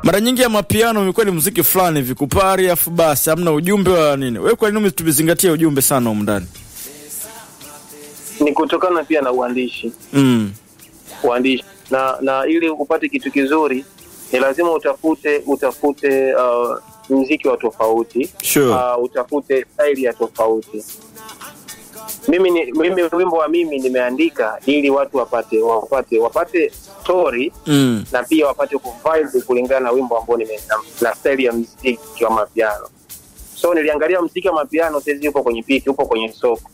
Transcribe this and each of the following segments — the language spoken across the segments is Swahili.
Mara nyingi ya mapiano imekuwa ni muziki fulani hivi kupari afu basi hamna ujumbe wa nini. Wewe kwa nini tumezingatia ujumbe sana huko ndani? Ni kutokana pia na uandishi. Uandishi na ili upate kitu kizuri ni lazima utafute muziki wa tofauti. Sure. Utafute style ya tofauti. Mimi wimbo wa mimi nimeandika ili watu wapate story na pia wapate kuvibe kulingana na wimbo ambao nimeandika na style ya muziki wa mapiano. So niliangalia muziki wa mapiano sasa yuko kwenye piki, upo kwenye soko.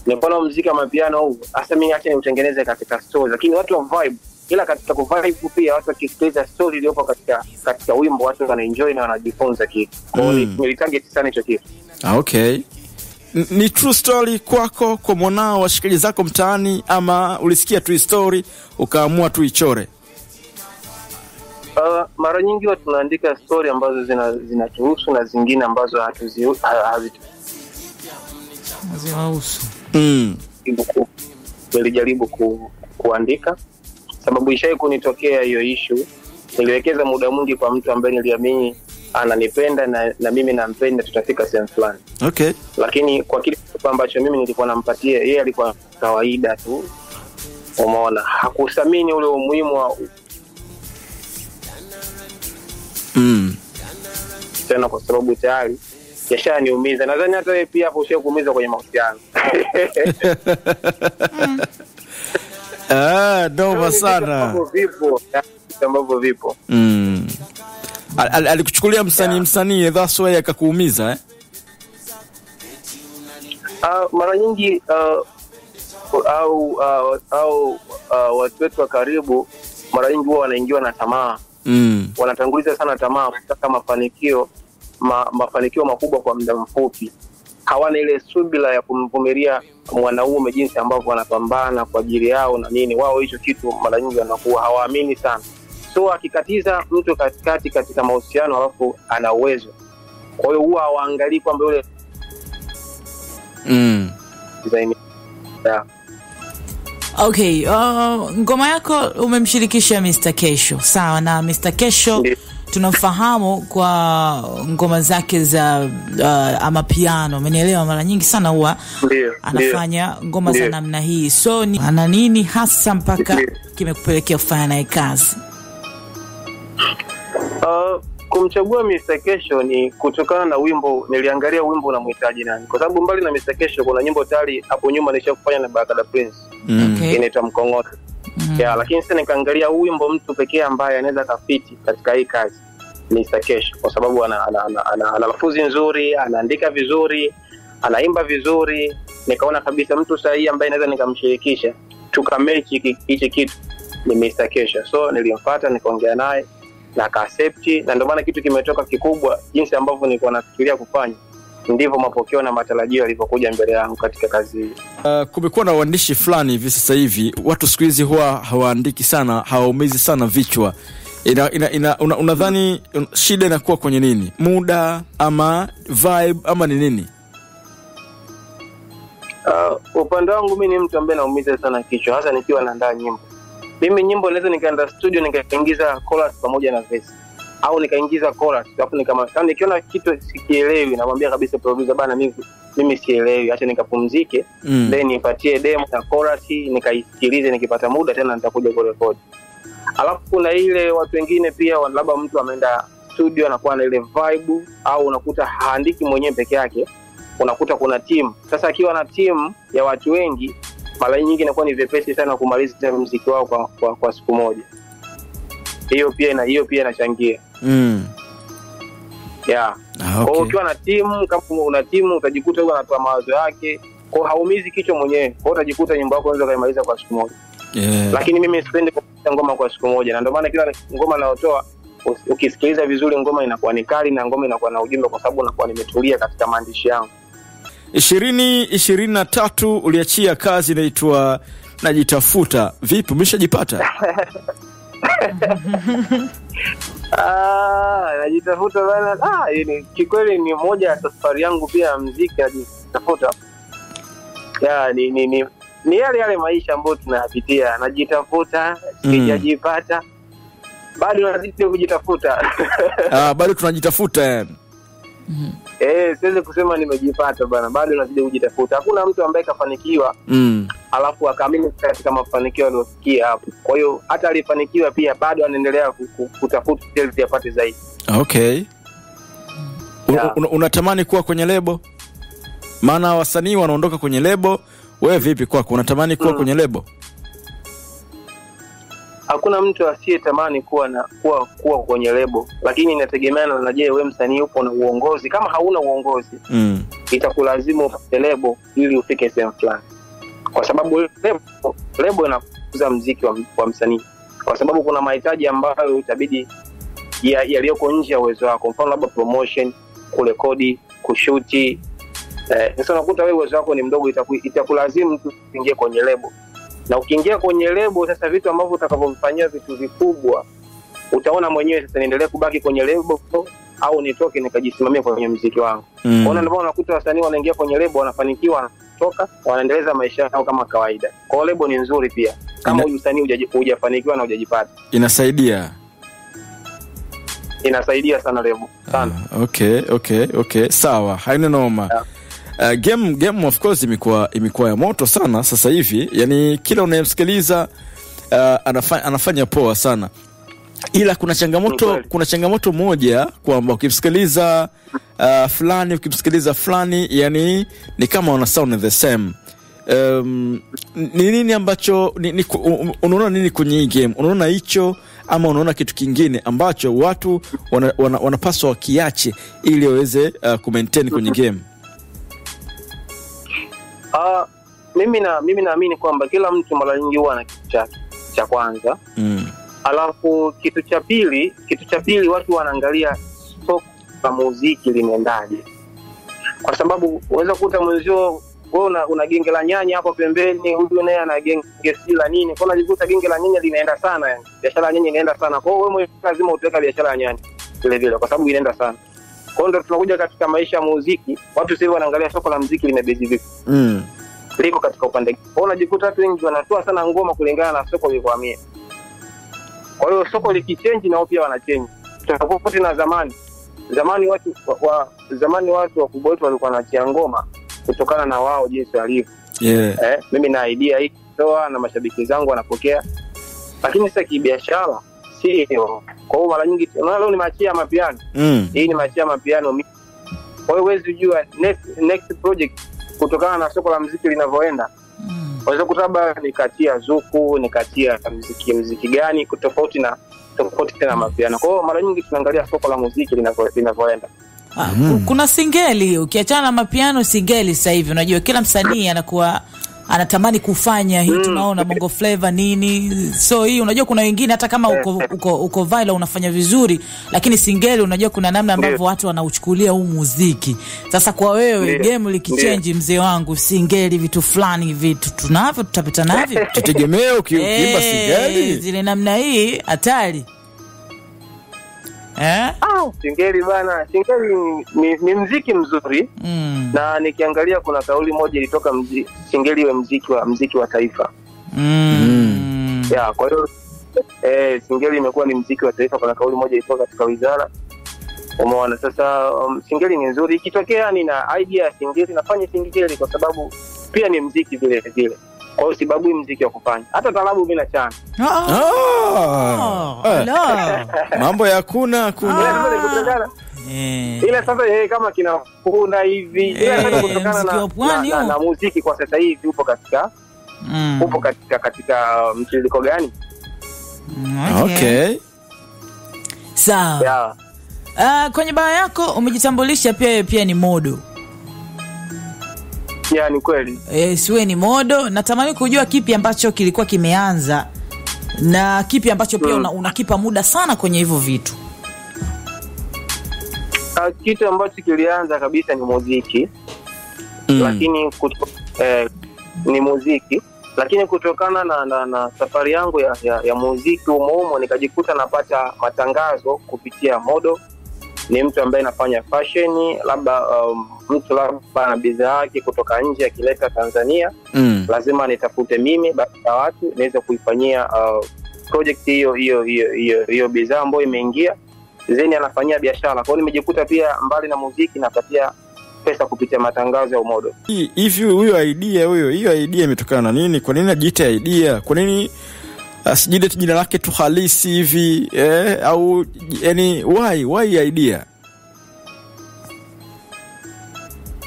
Nilipoona muziki wa mapiano huu, hasa mimi acha niutengeneze katika story, lakini watu wa vibe, ila katika kuvibe pia watu wakisikiliza story iliyopo katika wimbo watu wanaenjoy na wanajifunza kitu. Kwa hiyo nilitarget sana hicho kitu. Okay. Ni true story kwako kwa mwanao washikaji zako mtaani ama ulisikia tu story ukaamua tu ichore? Mara nyingi watu tunaandika story ambazo zinatuhusu na zingine ambazo hazinahusu. Nilijaribu kuandika sababu ishai kunitokea hiyo issue. Niliwekeza muda mwingi kwa mtu ambaye niliamini ananipenda na mimi nampenda, tutafika sehemu fulani. Okay. Lakini kwa kile ambacho mimi nilikuwa nampatia yeye alikuwa kawaida tu. Umeona, hakuthamini ule umuhimu wa tena kwa sababu tayari yashaniumiza. Nadhani hata wewe pia hapo ushakuumiza kwenye mahusiano. Noma sana. Ambavyo vipo. Alikuchukulia msanii that's why akakuumiza mara nyingi watu wetu wa karibu mara nyingi huwa wanaingiwa na tamaa. Wanatanguliza sana tamaa kutaka mafanikio makubwa kwa muda mfupi. Hawana ile subira ya kumvumilia mwanaume jinsi ambavyo wanapambana kwa ajili yao na nini. Wao hicho kitu mara nyingi wanakuwa hawaamini sana. So akikatiza mtu katika mahusiano alafu ana uwezo, kwa hiyo huwa hawaangalii kwamba yule Okay, ngoma yako umemshirikisha Mr. Kesho. Sawa, na Mr. Kesho tunafahamu kwa ngoma zake za ama piano, umenielewa, mara nyingi sana huwa anafanya ngoma za namna hii. So ana nini hasa mpaka kimekupelekea kufanya naye kazi? Kumchagua Mr. Kesho ni kutokana na wimbo. Niliangalia wimbo unamhitaji nani, kwa sababu mbali na Mr. Kesho kuna nyimbo tayari hapo nyuma nilishakufanya na Bakada Prince. Inaitwa Mkongoto. Lakini sasa nikaangalia wimbo mtu pekee ambaye anaweza kafiti katika hii kazi Mr. Kesho, kwa sababu ana lafuzi nzuri, anaandika vizuri, anaimba vizuri. Nikaona kabisa mtu sahihi ambaye naweza nikamshirikisha tukamechi hichi kitu ni Mr. Kesho. So nilimfuata, nikaongea naye na accept, na ndio maana kitu kimetoka kikubwa jinsi ambavyo nilikuwa nafikiria kufanya. Ndivyo mapokeo na matarajio yalivyokuja mbele yangu katika kazi hii. Kumekuwa na uandishi fulani hivi sasa hivi watu siku hizi huwa hawaandiki sana, hawaumizi sana vichwa. Unadhani shida inakuwa kwenye nini? Muda ama vibe ama ni nini? Upande wangu mimi ni mtu ambaye naumiza sana kichwa hasa nikiwa naandaa nyimbo. Mimi nyimbo naweza nikaenda studio nikaingiza chorus pamoja na verse, au nikaingiza chorus alafu kama nikiona kitu sikielewi namwambia kabisa producer, bana mimi sielewi, acha nikapumzike, then nipatie demo na chorus nikaisikilize, nikipata muda tena nitakuja kurekodi. Alafu kuna ile watu wengine pia labda mtu ameenda studio anakuwa na ile vibe, au unakuta haandiki mwenyewe peke yake, unakuta kuna team. Sasa akiwa na team ya watu wengi mara nyingi inakuwa ni vyepesi sana kumaliza muziki wao kwa siku moja. Hiyo pia inachangia. Okay. Kwa ukiwa na timu, kama una timu utajikuta wewe unatoa mawazo yake, kwa haumizi kichwa mwenyewe. Kwa utajikuta nyimbo yako unaweza kuimaliza kwa siku moja. Lakini mimi sipendi kupiga ngoma kwa siku moja, na ndio maana kila ngoma nayotoa ukisikiliza vizuri ngoma inakuwa ni kali na ngoma inakuwa na ujumbe, kwa sababu nakuwa nimetulia katika maandishi yangu. 2023 uliachia kazi inaitwa Najitafuta. Vipi, umeshajipata? Najitafuta bana. Ni kikweli ni moja ya safari yangu pia ya muziki, najitafuta. Ni yale maisha ambayo tunayapitia. Najitafuta, sijajipata. bado nazidi kujitafuta. Bado tunajitafuta yani. Siwezi kusema nimejipata bana, bado nazidi kujitafuta. Hakuna mtu ambaye kafanikiwa alafu akaamini katika mafanikio aliyofikia hapo. Kwa hiyo hata alifanikiwa pia bado anaendelea kutafuta ili apate zaidi. Okay. Unatamani kuwa kwenye lebo? Maana wasanii wanaondoka kwenye lebo. Wewe vipi kwako? Unatamani kuwa kwenye lebo? Hakuna mtu asiyetamani kuwa kwenye lebo, lakini inategemeana na je, wewe msanii upo na uongozi. Kama hauna uongozi, itakulazimu upate lebo ili ufike sehemu fulani. Kwa sababu lebo inakuza muziki wa msanii. Kwa sababu kuna mahitaji ambayo itabidi yaliyoko nje ya uwezo wako. Mfano labda promotion, kurekodi, kushuti. Sasa unakuta wewe uwezo wako ni mdogo, itakulazimu kuingia kwenye lebo. Na ukiingia kwenye lebo sasa, vitu ambavyo utakavyofanyia vitu vikubwa, utaona mwenyewe sasa niendelee kubaki kwenye lebo au nitoke nikajisimamia kwenye muziki wangu. Kwa ndio unakuta wasanii wanaingia kwenye lebo, wanafanikiwa, wanatoka, wanaendeleza maisha yao kama kawaida. Kwa hiyo lebo ni nzuri pia. Kama huyu msanii hujafanikiwa na hujajipata, inasaidia sana lebo sana. Okay, sawa, haina noma. Game of course imekuwa ya moto sana sasa hivi. Yani kila unayemsikiliza anafanya poa sana. Ila kuna changamoto moja kwamba ukimsikiliza ukimsikiliza fulani, yani ni kama wana sound the same. Ni nini ambacho unaona nini kwenye hii game? Unaona hicho ama unaona kitu kingine ambacho watu wanapaswa wakiache ili waweze kumaintain kwenye game? Mimi naamini kwamba kila mtu mara nyingi huwa na kitu chake cha kwanza. Alafu kitu cha pili watu wanaangalia soko la muziki limeendaje. Kwa sababu unaweza kukuta mwenzio wewe una genge la nyanya hapo pembeni, huyu naye ana genge la nini. Kwa unajikuta genge la nyanya linaenda sana yani. Biashara ya nyanya inaenda sana. Kwa hiyo wewe lazima utaweka biashara ya nyanya vile kwa sababu inaenda sana. Kwa ndio tunakuja katika maisha ya muziki, watu sasa wanaangalia soko la muziki limebezi vipi. Liko katika upande. Kwa unajikuta watu wengi wanatoa sana ngoma kulingana na soko lilivyohamia. Kwa hiyo soko likichange na wao pia wanachange. Tofauti na zamani. Zamani watu wakubwa wetu walikuwa wanatia ngoma kutokana na wao jinsi walivyo. Mimi na idea hii toa na mashabiki zangu wanapokea. Lakini sasa kibiashara sio. Kwa hiyo mara nyingi leo ni machia mapiano. Hii ni machia mapiano. Kwa hiyo huwezi kujua next project kutokana na soko la muziki linavyoenda. Waweza kutaba nikatia zuku, nikatia muziki gani tofauti na mapiano. Kwa hiyo mara nyingi tunaangalia soko la muziki linavyoenda. Kuna singeli, ukiachana na mapiano, singeli sasa hivi unajua kila msanii anakuwa anatamani kufanya hii. Tunaona bongo flavor nini. So hii unajua kuna wengine hata kama uko viral unafanya vizuri, lakini singeli unajua kuna namna ambavyo watu wanauchukulia huu muziki. Sasa kwa wewe game likichange mzee wangu, singeli vitu fulani vitu tunavyo tutapita navyo. Tutegemea ukiimba singeli zile namna hii hatari. Singeli bana, singeli ni muziki mzuri. Na nikiangalia kuna kauli moja ilitoka singeli iwe muziki wa taifa. Kwa hiyo singeli imekuwa ni muziki wa taifa. Kuna kauli moja ilitoka katika wizara. Umeona sasa, singeli ni nzuri. Ikitokea nina idea ya singeli nafanya singeli kwa sababu pia ni muziki vile vile. Kwa hiyo sibagui muziki wa kufanya. Hata talabu mimi nachana. Mambo ya kuna. Ile sasa kama kinafunda hivi. Ile sasa kutokana na muziki kwa sasa hivi upo katika mtiririko gani? Okay. Sawa. Kwenye baa yako umejitambulisha pia ni modo. Ni kweli. Siwe ni modo. Natamani kujua kipi ambacho kilikuwa kimeanza na kipi ambacho pia unakipa muda sana kwenye hivyo vitu. Kitu ambacho kilianza kabisa ni muziki. Lakini ni muziki, lakini kutokana na safari yangu ya muziki umo nikajikuta napata matangazo kupitia modo. Ni mtu ambaye anafanya fashion, labda mtu labda na bidhaa yake kutoka nje akileta Tanzania, lazima nitafute mimi baadhi ya watu niweze kuifanyia project hiyo bidhaa ambayo imeingia, then anafanyia biashara. Kwa hiyo nimejikuta pia mbali na muziki napatia pesa kupitia matangazo ya Umodo. Hivi hiyo idea imetokana na nini? Kwa nini ajiita idea? Kwa nini asijide jina lake tu halisi hivi au yani why idea?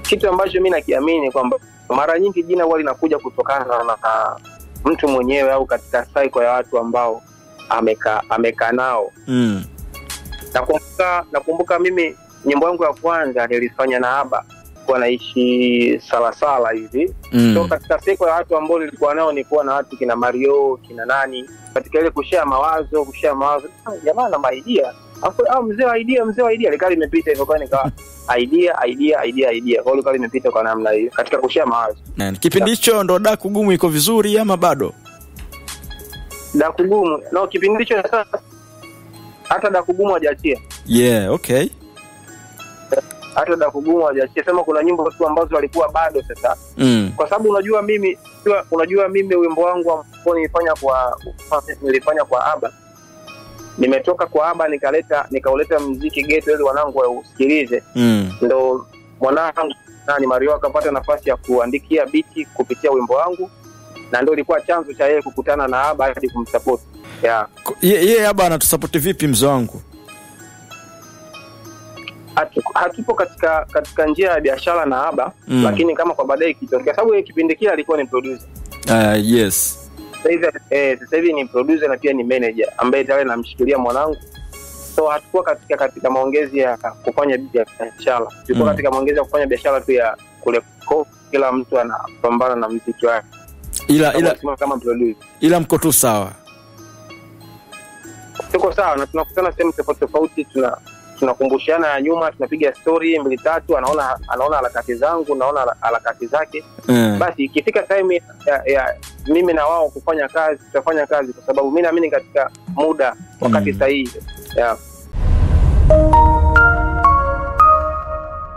Kitu ambacho mimi nakiamini kwamba mara nyingi jina huwa linakuja kutokana na mtu mwenyewe au katika cycle ya watu ambao amekaa nao. Nakumbuka mimi nyimbo yangu ya kwanza nilifanya na Aba kwa naishi Salasala hivi. So katika cycle ya watu ambao nilikuwa nao nilikuwa na watu kina Mario, kina nani, katika ile kushare mawazo, jamaa na idea. Au mzee wa idea likali imepita hivyo kwa nika idea. Kwa hiyo likali imepita kwa namna hiyo katika kushare mawazo. Kipindi hicho ndo Daku Gumu iko vizuri ama bado? Daku Gumu, no, kipindi hicho sasa hata Daku Gumu hajaachia. Yeah, okay. Hata Daku Gumu hajaachia, sema kuna nyimbo tu ambazo walikuwa bado sasa. Kwa sababu unajua mimi wimbo wangu ambao nilifanya kwa Aba. Nimetoka kwa Aba nikauleta muziki ghetto ili wanangu wausikilize. Ndo mwanangu Mario akapata nafasi ya kuandikia beat kupitia wimbo wangu, na ndio ilikuwa chanzo cha yeye kukutana na Aba hadi kumsupport. Yeye Aba anatusupport vipi mzee wangu? Hatupo katika njia ya biashara na Aba, lakini kama kwa baadaye kitokea, sababu yeye kipindi kile alikuwa ni producer. Yes. Sasa hivi ni producer na pia ni manager ambaye tayari namshikilia mwanangu. So hatukuwa katika maongezi ya kufanya biashara. Tulikuwa katika maongezi ya kufanya biashara tu ya kule kila mtu anapambana na muziki wake. Ila kama producer. Ila mko tu sawa. Tuko sawa na tunakutana sehemu tofauti, tunakumbushana ya nyuma, tunapiga story 2-3, anaona harakati zangu, naona harakati zake. Basi ikifika time ya mimi na wao kufanya kazi, tutafanya kazi kwa sababu mimi naamini katika muda wakati sahihi.